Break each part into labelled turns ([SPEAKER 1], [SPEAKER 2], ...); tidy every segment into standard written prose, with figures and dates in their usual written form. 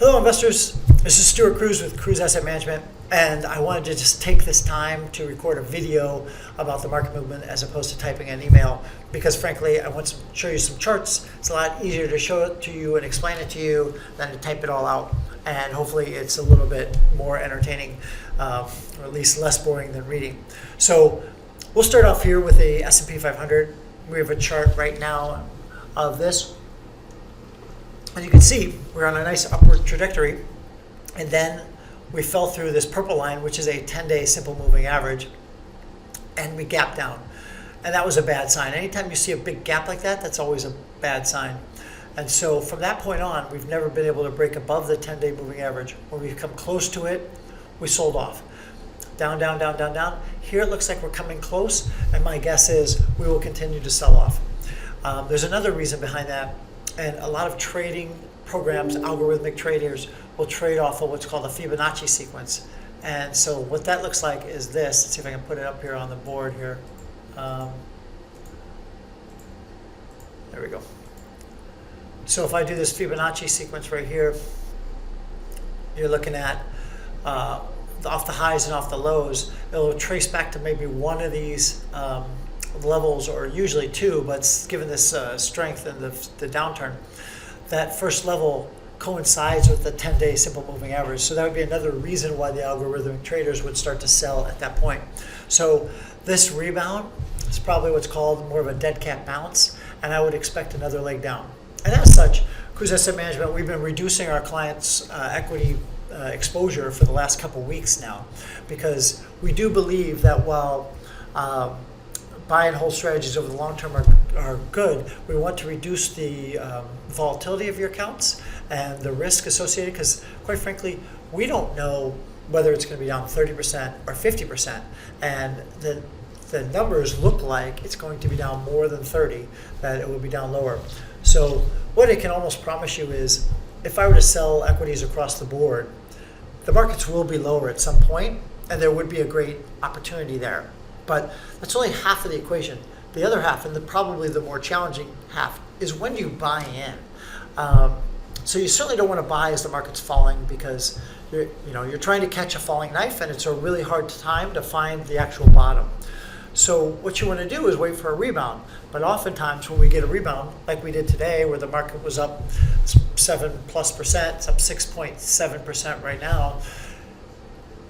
[SPEAKER 1] Hello investors, this is Stuart Cruz with Cruz Asset Management, and I wanted to just take this time to record a video about the market movement as opposed to typing an email, because frankly I want to show you some charts. It's a lot easier to show it to you and explain it to you than to type it all out, and hopefully it's a little bit more entertaining, or at least less boring than reading. So we'll start off here with a S&P 500. We have a chart right now of this. As you can see, we're on a nice upward trajectory, and then we fell through this purple line, which is a 10-day simple moving average, and we gapped down. And that was a bad sign. Anytime you see a big gap like that, that's always a bad sign. And so from that point on, we've never been able to break above the 10-day moving average. When we've come close to it, we sold off. Down, down, down, down, down. Here it looks like we're coming close, and my guess is we will continue to sell off. There's another reason behind that. And a lot of trading programs, algorithmic traders, will trade off of what's called a Fibonacci sequence. And so what that looks like is this. Let's see if I can put it up here on the board here. There we go. So if I do this Fibonacci sequence right here, you're looking at off the highs and off the lows. It'll trace back to maybe one of these levels, or usually two, but given this strength and the downturn, that first level coincides with the 10-day simple moving average. So that would be another reason why the algorithmic traders would start to sell at that point. So this rebound is probably what's called more of a dead cat bounce, and I would expect another leg down. And as such, Cruz Asset Management, we've been reducing our clients' equity exposure for the last couple weeks now, because we do believe that while buy and hold strategies over the long term are good, we want to reduce the volatility of your accounts and the risk associated, because quite frankly, we don't know whether it's going to be down 30% or 50%, and the numbers look like it's going to be down more than 30, that it will be down lower. So what I can almost promise you is, if I were to sell equities across the board, the markets will be lower at some point, and there would be a great opportunity there. But that's only half of the equation. The other half, and probably the more challenging half, is when do you buy in? So you certainly don't want to buy as the market's falling, because you're trying to catch a falling knife, and it's a really hard time to find the actual bottom. So what you want to do is wait for a rebound. But oftentimes when we get a rebound, like we did today, where the market was up 7+%, it's up 6.7% right now,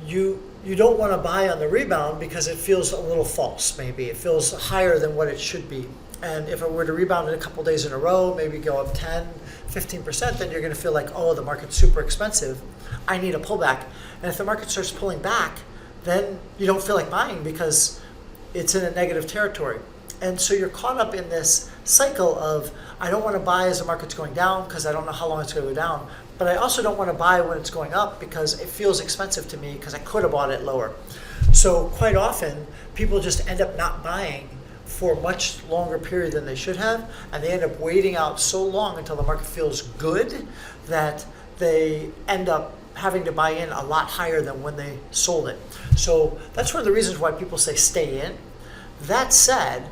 [SPEAKER 1] you don't want to buy on the rebound because it feels a little false. Maybe it feels higher than what it should be. And if it were to rebound in a couple days in a row, maybe go up 10, 15%, then you're going to feel like, oh, the market's super expensive, I need a pullback. And if the market starts pulling back, then you don't feel like buying because it's in a negative territory. And so you're caught up in this cycle of, I don't want to buy as the market's going down because I don't know how long it's going to go down. But I also don't want to buy when it's going up because it feels expensive to me because I could have bought it lower. So quite often, people just end up not buying for a much longer period than they should have, and they end up waiting out so long until the market feels good that they end up having to buy in a lot higher than when they sold it. So that's one of the reasons why people say stay in. That said,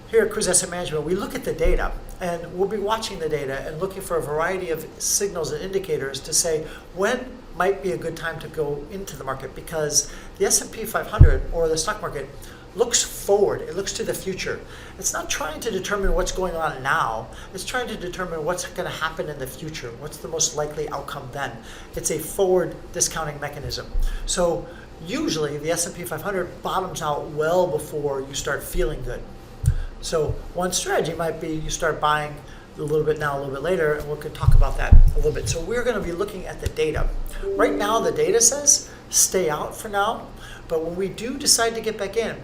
[SPEAKER 1] here at Cruz Asset Management, we look at the data, and we'll be watching the data and looking for a variety of signals and indicators to say when might be a good time to go into the market, because the S&P 500 or the stock market looks forward. It looks to the future. It's not trying to determine what's going on now. It's trying to determine what's going to happen in the future. What's the most likely outcome then? It's a forward discounting mechanism. So usually the S&P 500 bottoms out well before you start feeling good. So one strategy might be you start buying a little bit now, a little bit later, and we can talk about that a little bit. So we're going to be looking at the data. Right now, the data says stay out for now, but when we do decide to get back in,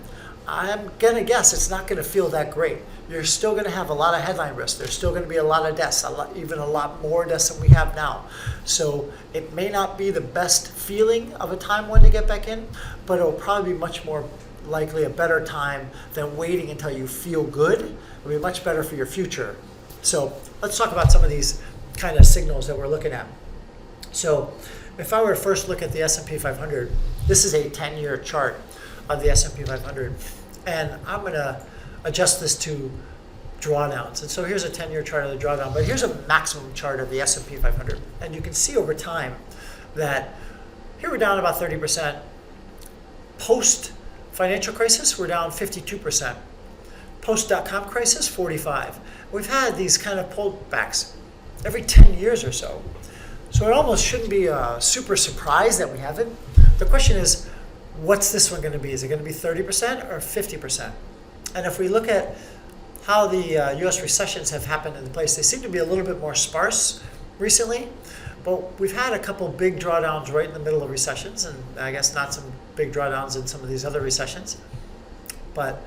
[SPEAKER 1] I'm going to guess it's not going to feel that great. You're still going to have a lot of headline risk. There's still going to be a lot of deaths, even a lot more deaths than we have now. So it may not be the best feeling of a time when to get back in, but it'll probably be much more likely a better time than waiting until you feel good. It'll be much better for your future. So let's talk about some of these kind of signals that we're looking at. So if I were to first look at the S&P 500, this is a 10-year chart of the S&P 500. And I'm going to adjust this to drawdowns. And so here's a 10-year chart of the drawdown, but here's a maximum chart of the S&P 500. And you can see over time that here we're down about 30%. Post-financial crisis, we're down 52%. Post-dot-com crisis, 45%. We've had these kind of pullbacks every 10 years or so. So it almost shouldn't be a super surprise that we have it. The question is, what's this one going to be? Is it going to be 30% or 50%? And if we look at how the U.S. recessions have happened in the place, they seem to be a little bit more sparse recently. But we've had a couple big drawdowns right in the middle of recessions, and I guess not some big drawdowns in some of these other recessions. But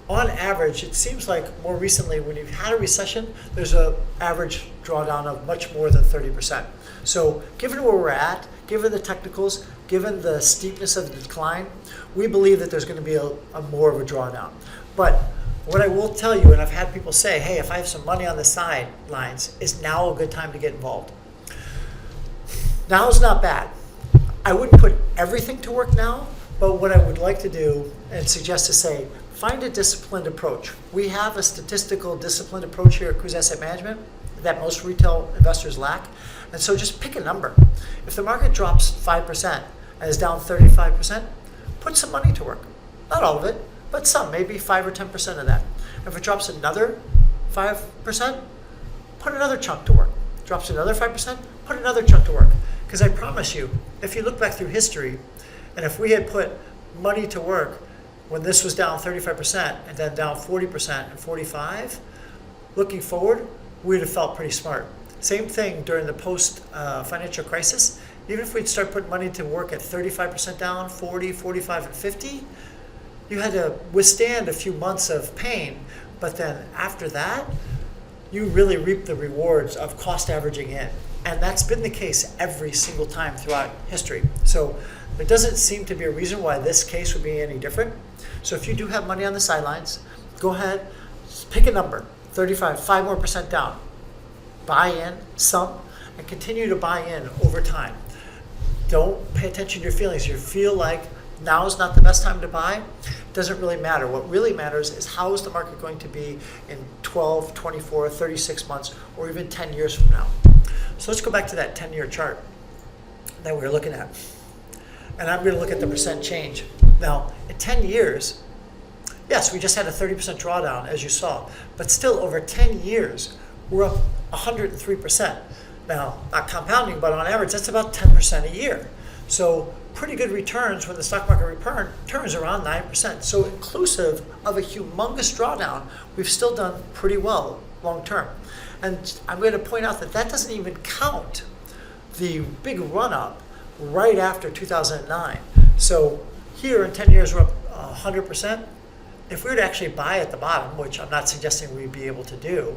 [SPEAKER 1] on average, it seems like more recently when you've had a recession, there's an average drawdown of much more than 30%. So given where we're at, given the technicals, given the steepness of the decline, we believe that there's going to be a more of a drawdown. But what I will tell you, and I've had people say, hey, if I have some money on the sidelines, is now a good time to get involved? Now is not bad. I wouldn't put everything to work now, but what I would like to do and suggest to say, find a disciplined approach. We have a statistical disciplined approach here at Cruise Asset Management that most retail investors lack. And so just pick a number. If the market drops 5% and is down 35%, put some money to work. Not all of it, but some, maybe 5 or 10% of that. If it drops another 5%, put another chunk to work. Drops another 5%, put another chunk to work. Because I promise you, if you look back through history, and if we had put money to work when this was down 35% and then down 40% and 45%, looking forward, we'd have felt pretty smart. Same thing during the post-financial crisis. Even if we'd start putting money to work at 35% down, 40, 45, and 50, you had to withstand a few months of pain. But then after that, you really reap the rewards of cost averaging in. And that's been the case every single time throughout history. So there doesn't seem to be a reason why this case would be any different. So if you do have money on the sidelines, go ahead, pick a number, 35, 5% more down. Buy in some and continue to buy in over time. Don't pay attention to your feelings. You feel like now is not the best time to buy, it doesn't really matter. What really matters is how is the market going to be in 12, 24, 36 months, or even 10 years from now. So let's go back to that 10-year chart that we were looking at. And I'm going to look at the percent change. Now, in 10 years, yes, we just had a 30% drawdown, as you saw, but still over 10 years, we're up 103%. Now, not compounding, but on average, that's about 10% a year. So pretty good returns when the stock market returns around 9%. So inclusive of a humongous drawdown, we've still done pretty well long term. And I'm going to point out that that doesn't even count the big run-up right after 2009. So here in 10 years, we're up 100%. If we were to actually buy at the bottom, which I'm not suggesting we'd be able to do,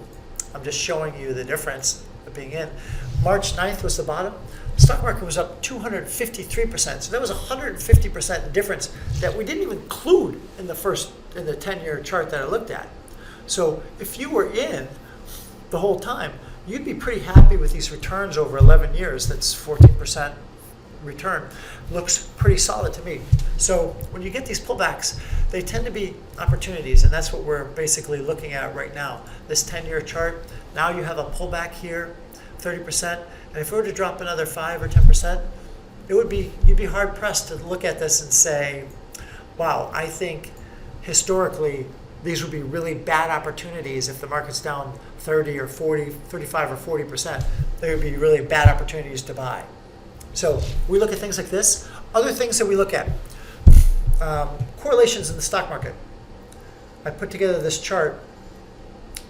[SPEAKER 1] I'm just showing you the difference of being in. March 9th was the bottom. The stock market was up 253%. So that was a 150% difference that we didn't even include in the 10-year chart that I looked at. So if you were in the whole time, you'd be pretty happy with these returns over 11 years. That's 14% return. Looks pretty solid to me. So when you get these pullbacks, they tend to be opportunities, and that's what we're basically looking at right now. This 10-year chart, now you have a pullback here, 30%, and if we were to drop another 5 or 10%, you'd be hard pressed to look at this and say, wow, I think historically these would be really bad opportunities if the market's down 30 or 40, 35 or 40%. They would be really bad opportunities to buy. So we look at things like this. Other things that we look at, correlations in the stock market. I put together this chart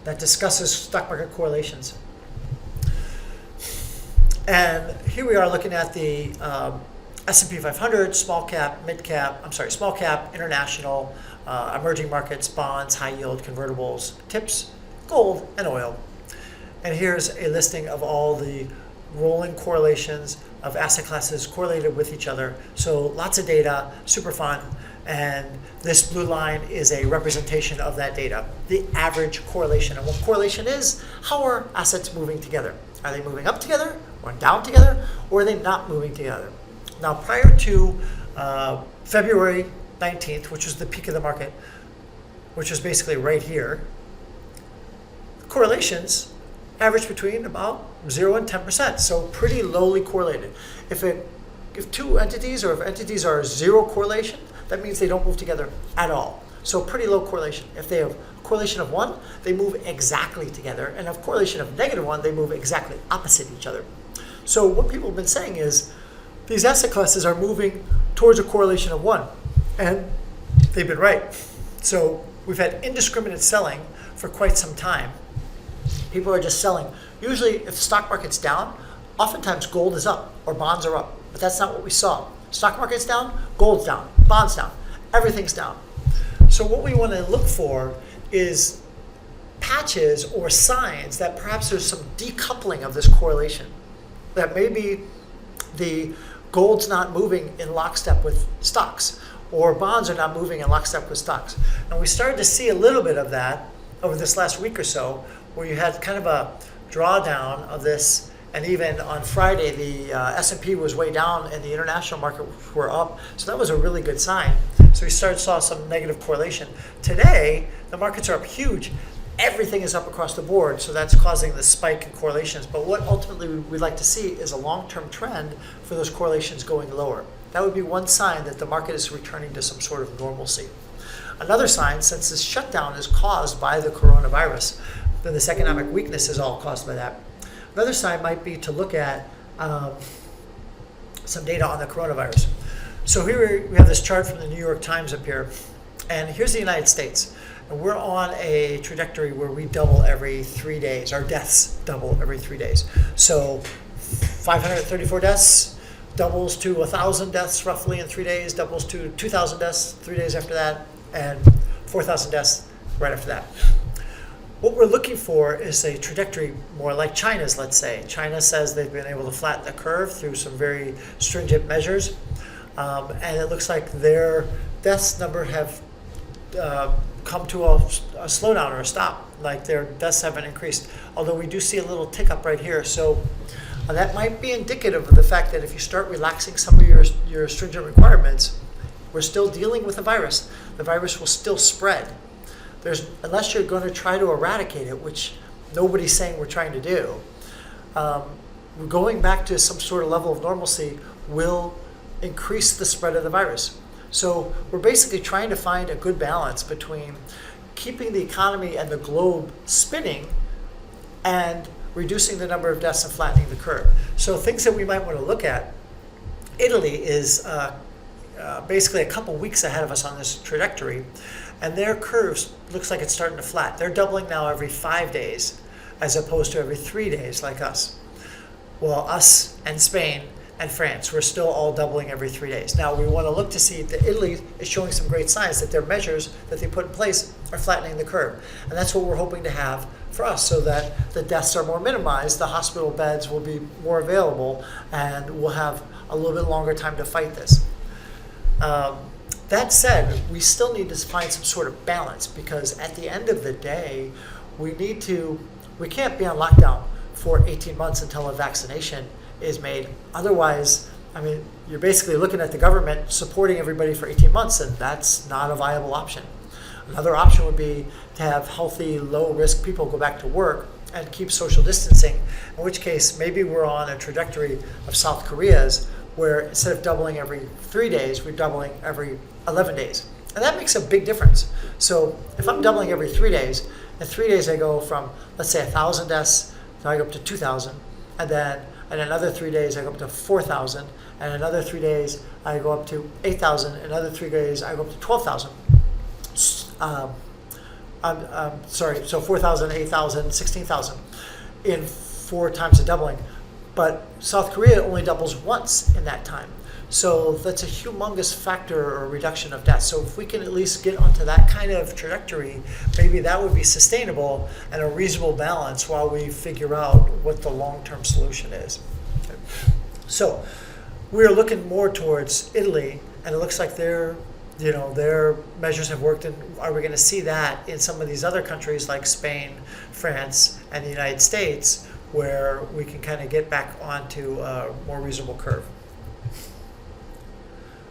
[SPEAKER 1] that discusses stock market correlations. And here we are looking at the S&P 500, small cap, international, emerging markets, bonds, high yield, convertibles, tips, gold, and oil. And here's a listing of all the rolling correlations of asset classes correlated with each other. So lots of data, super fun. And this blue line is a representation of that data, the average correlation. And what correlation is, how are assets moving together? Are they moving up together or down together, or are they not moving together? Now, prior to February 19th, which was the peak of the market, which was basically right here, correlations average between about 0 and 10%, so pretty lowly correlated. If two entities, or if entities are zero correlation, that means they don't move together at all. So pretty low correlation. If they have a correlation of 1, they move exactly together, and if correlation of -1, they move exactly opposite each other. So what people have been saying is these asset classes are moving towards a correlation of 1, and they've been right. So we've had indiscriminate selling for quite some time. People are just selling. Usually if the stock market's down, oftentimes gold is up or bonds are up, but that's not what we saw. Stock market's down, gold's down, bonds down, everything's down. So what we want to look for is patches or signs that perhaps there's some decoupling of this correlation, that maybe the gold's not moving in lockstep with stocks, or bonds are not moving in lockstep with stocks. And we started to see a little bit of that over this last week or so, where you had kind of a drawdown of this, and even on Friday the S&P was way down and the international market were up, so that was a really good sign. So we saw some negative correlation. Today the markets are up huge, everything is up across the board, so that's causing the spike in correlations. But what ultimately we'd like to see is a long-term trend for those correlations going lower. That would be one sign that the market is returning to some sort of normalcy. Another sign, since this shutdown is caused by the coronavirus, then this economic weakness is all caused by that. Another sign might be to look at some data on the coronavirus. So here we have this chart from the New York Times up here, and here's the United States. And we're on a trajectory where we double every 3 days. Our deaths double every 3 days. So 534 deaths doubles to 1,000 deaths roughly in 3 days, doubles to 2,000 deaths 3 days after that, and 4,000 deaths right after that. What we're looking for is a trajectory more like China's, let's say. China says they've been able to flatten the curve through some very stringent measures, and it looks like their deaths number have come to a slowdown or a stop, like their deaths haven't increased, although we do see a little tick up right here. So that might be indicative of the fact that if you start relaxing some of your stringent requirements, we're still dealing with a virus. The virus will still spread. Unless you're going to try to eradicate it, which nobody's saying we're trying to do, going back to some sort of level of normalcy will increase the spread of the virus. So we're basically trying to find a good balance between keeping the economy and the globe spinning and reducing the number of deaths and flattening the curve. So things that we might want to look at, Italy is basically a couple weeks ahead of us on this trajectory, and their curves looks like it's starting to flat. They're doubling now every 5 days as opposed to every 3 days like us. Well, us and Spain and France, we're still all doubling every 3 days. Now we want to look to see that Italy is showing some great signs that their measures that they put in place are flattening the curve. And that's what we're hoping to have for us, so that the deaths are more minimized, the hospital beds will be more available, and we'll have a little bit longer time to fight this. That said, we still need to find some sort of balance, because at the end of the day, we can't be on lockdown for 18 months until a vaccination is made. Otherwise, I mean, you're basically looking at the government supporting everybody for 18 months, and that's not a viable option. Another option would be to have healthy, low-risk people go back to work and keep social distancing, in which case maybe we're on a trajectory of South Korea's, where instead of doubling every 3 days, we're doubling every 11 days. And that makes a big difference. So if I'm doubling every 3 days, in 3 days I go from, let's say, 1,000 deaths, then I go up to 2,000, and then in another 3 days I go up to 4,000, and in another 3 days I go up to 8,000, in another 3 days I go up to 12,000. So 4,000, 8,000, 16,000 in 4 times the doubling. But South Korea only doubles once in that time. So that's a humongous factor or reduction of deaths. So if we can at least get onto that kind of trajectory, maybe that would be sustainable and a reasonable balance while we figure out what the long-term solution is. Okay. So we're looking more towards Italy, and it looks like their measures have worked. And are we going to see that in some of these other countries like Spain, France, and the United States, where we can kind of get back onto a more reasonable curve?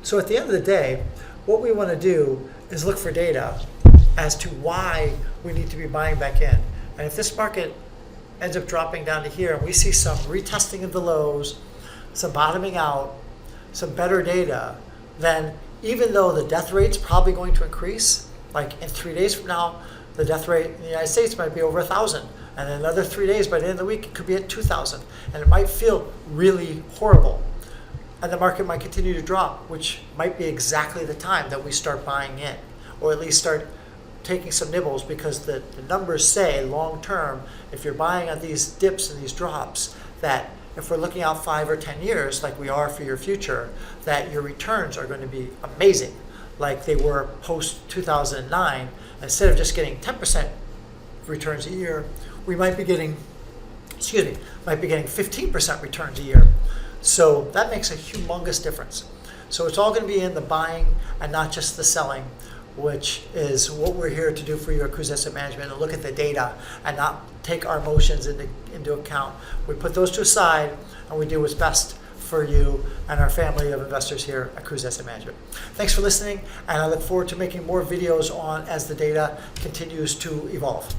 [SPEAKER 1] So at the end of the day, what we want to do is look for data as to why we need to be buying back in. And if this market ends up dropping down to here and we see some retesting of the lows, some bottoming out, some better data, then even though the death rate's probably going to increase, like in 3 days from now, the death rate in the United States might be over 1,000. And in another 3 days, by the end of the week, it could be at 2,000. And it might feel really horrible. And the market might continue to drop, which might be exactly the time that we start buying in, or at least start taking some nibbles, because the numbers say long term, if you're buying on these dips and these drops, that if we're looking out 5 or 10 years, like we are for your future, that your returns are going to be amazing, like they were post 2009. Instead of just getting 10% returns a year, we might be getting, 15% returns a year. So that makes a humongous difference. So it's all going to be in the buying and not just the selling, which is what we're here to do for you at Cruise Asset Management, and look at the data and not take our emotions into account. We put those to a side and we do what's best for you and our family of investors here at Cruise Asset Management. Thanks for listening, and I look forward to making more videos on as the data continues to evolve.